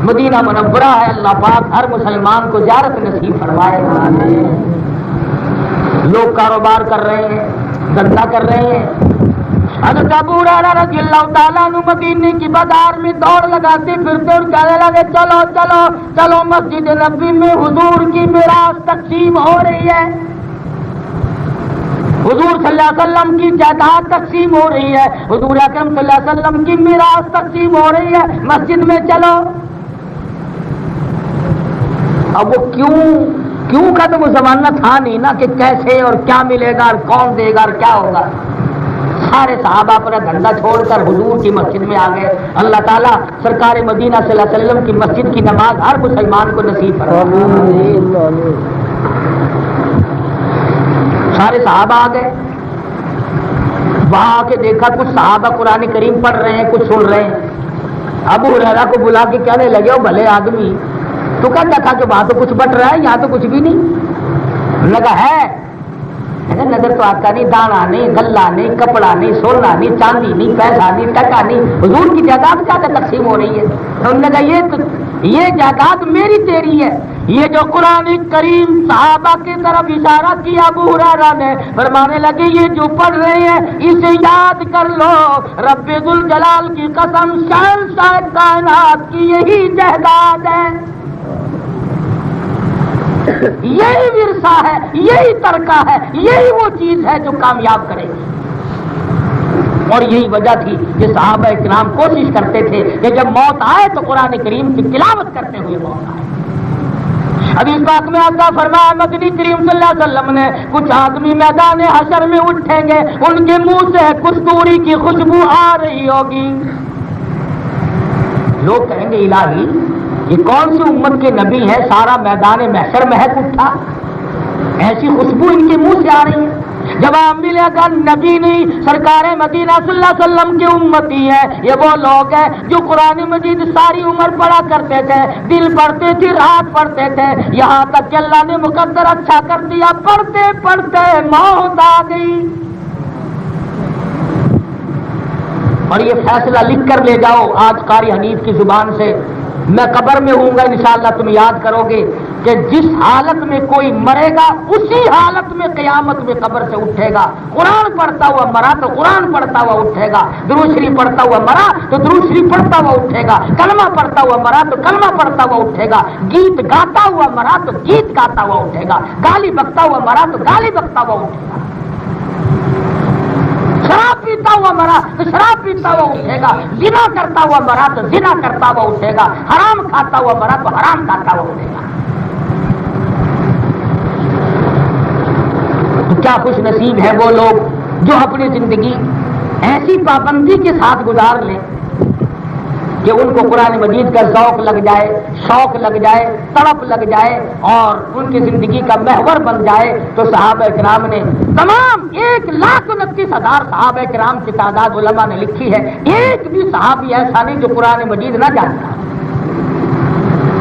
مدینہ منورہ ہے، اللہ پاک ہر مسلمان کو زیارت نصیب فرمائے۔ لوگ کاروبار کر رہے ہیں، دھندا کر رہے ہیں۔ حضرت ابو ہریرہ رضی اللہ تعالیٰ عنہ مدینے کی بازار میں دوڑ لگاتے پھرتے اور کہنے لگے چلو چلو چلو مسجد نبوی میں حضور کی میراث تقسیم ہو رہی ہے، حضور صلی اللہ علیہ وسلم کی جائیداد تقسیم ہو رہی ہے، حضور اکرم صلی اللہ علیہ وسلم کی میراث تقسیم ہو رہی ہے، مسجد میں چلو۔ اب وہ کیوں کا تو وہ زمانہ تھا نہیں نا کہ کیسے اور کیا ملے گا اور کون دے گا اور کیا ہوگا۔ سارے صحابہ اپنا دھندا چھوڑ کر حضور کی مسجد میں آ گئے۔ اللہ تعالیٰ سرکار مدینہ صلی اللہ علیہ وسلم کی مسجد کی نماز ہر مسلمان کو نصیب فرمائے۔ سارے صحابہ آ گئے، وہاں آ کے دیکھا کچھ صحابہ قرآن کریم پڑھ رہے ہیں، کچھ سن رہے ہیں۔ ابو ہریرہ کو بلا کے کہنے لگے او بھلے آدمی تو کہتا تھا کہ وہاں تو کچھ بٹ رہا ہے، یہاں تو کچھ بھی نہیں لگا ہے۔ نظر تو آتا نہیں، دانا نہیں، گلہ نہیں، کپڑا نہیں، سونا نہیں، چاندی نہیں، پیسہ نہیں، ٹکا نہیں، حضور کی جائیداد کیا تقسیم ہو رہی ہے؟ انہوں نے کہا یہ جائیداد میری تیری ہے۔ یہ جو قرآن کریم صحابہ کی طرف اشارہ کیا ابو ہریرہ نے، فرمانے لگے یہ جو پڑھ رہے ہیں اسے یاد کر لو، رب ذوالجلال کی قسم شہنشاہ کائنات کی یہی جائیداد ہے، یہی ورثہ ہے، یہی ترکہ ہے، یہی وہ چیز ہے جو کامیاب کرے گی۔ اور یہی وجہ تھی کہ صحابہ کرام کوشش کرتے تھے کہ جب موت آئے تو قرآن کریم کی تلاوت کرتے ہوئے موت آئے۔ حدیث پاک میں آقا فرمایا مدنی کریم صلی اللہ علیہ وسلم نے کچھ آدمی میدان حشر میں اٹھیں گے، ان کے منہ سے کستوری کی خوشبو آ رہی ہوگی. لوگ کہیں گے الہی یہ کون سی امت کے نبی ہے، سارا میدان محشر مہک اٹھا، ایسی خوشبو ان کے منہ سے آ رہی ہے. جواب ملے گا نبی نہیں، سرکار مدینہ صلی اللہ علیہ وسلم کے امتی ہیں. یہ وہ لوگ ہیں جو قرآن مجید ساری عمر پڑھا کرتے تھے، دل پڑھتے تھے، رات پڑھتے تھے، یہاں تک کہ اللہ نے مقدر اچھا کر دیا، پڑھتے پڑھتے موت آ گئی. اور یہ فیصلہ لکھ کر لے جاؤ آج قاری حنیف کی زبان سے. میں قبر میں ہوں گا انشاءاللہ تم یاد کرو گے کہ جس حالت میں کوئی مرے گا اسی حالت میں قیامت میں قبر سے اٹھے گا. قرآن پڑھتا ہوا مرا تو قرآن پڑھتا ہوا اٹھے گا، درود شریف پڑھتا ہوا مرا تو درود شریف پڑھتا ہوا اٹھے گا، کلمہ پڑھتا ہوا مرا تو کلمہ پڑھتا ہوا اٹھے گا، گیت گاتا ہوا مرا تو گیت گاتا ہوا اٹھے گا، گالی بکتا ہوا مرا تو گالی بکتا ہوا اٹھے گا، شراب پیتا ہوا مرا تو شراب پیتا ہوا اٹھے گا، زنا کرتا ہوا مرا تو زنا کرتا ہوا اٹھے گا، حرام کھاتا ہوا مرا تو حرام کھاتا ہوا اٹھے گا. تو کیا خوش نصیب ہے وہ لوگ جو اپنی زندگی ایسی پابندی کے ساتھ گزار لیں کہ ان کو قرآن مجید کا ذوق لگ جائے، شوق لگ جائے، تڑپ لگ جائے اور ان کی زندگی کا محور بن جائے. تو صحابہ کرام نے تمام 1,29,000 صحابہ کرام کی تعداد علماء نے لکھی ہے، ایک بھی صحابی ایسا نہیں جو قرآن مجید نہ جانتا.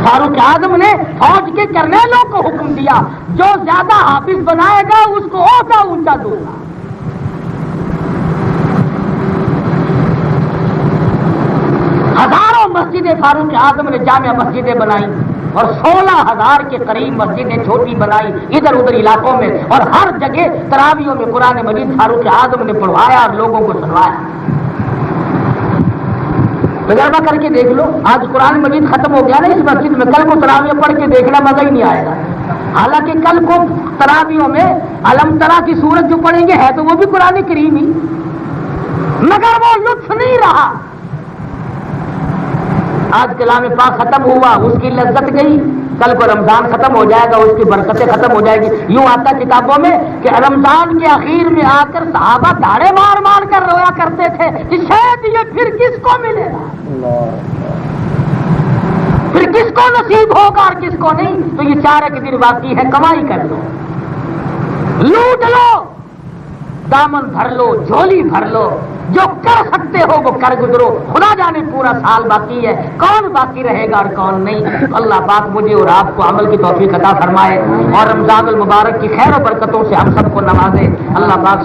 فاروق اعظم نے فوج کے کرنیلوں کو حکم دیا جو زیادہ حافظ بنائے گا اس کو عہدہ اونچا دوں گا. ہزاروں مسجدیں فاروق اعظم نے جامع مسجدیں بنائی اور 16,000 کے قریب مسجدیں چھوٹی بنائی ادھر ادھر علاقوں میں، اور ہر جگہ تراویحوں میں قرآن مجید فاروق اعظم نے پڑھوایا اور لوگوں کو سنوایا. تجربہ کر کے دیکھ لو، آج قرآن مجید ختم ہو گیا نا اس مسجد میں، کل کو تراویح پڑھ کے دیکھنا مزہ ہی نہیں آئے گا. حالانکہ کل کو تراویحوں میں علم ترا کی سورت جو پڑھیں گے ہے تو وہ بھی قرآن کریم ہی، مگر وہ لطف نہیں رہا. آج کلام پاک ختم ہوا اس کی لذت گئی، کل کو رمضان ختم ہو جائے گا اس کی برکتیں ختم ہو جائے گی. یوں آتا کتابوں میں کہ رمضان کے اخیر میں آ کر صحابہ داڑے مار مار کر رویا کرتے تھے کہ شاید یہ پھر کس کو ملے گا، پھر کس کو نصیب ہوگا اور کس کو نہیں. تو یہ 4 دن باقی ہے، کمائی کر لو، لوٹ لو، دامن بھر لو، جھولی بھر لو، جو کر سکتے ہو وہ کر گزرو. خدا جانے پورا سال باقی ہے، کون باقی رہے گا اور کون نہیں. اللہ پاک مجھے اور آپ کو عمل کی توفیق عطا فرمائے اور رمضان المبارک کی خیر و برکتوں سے ہم سب کو نوازے. اللہ پاک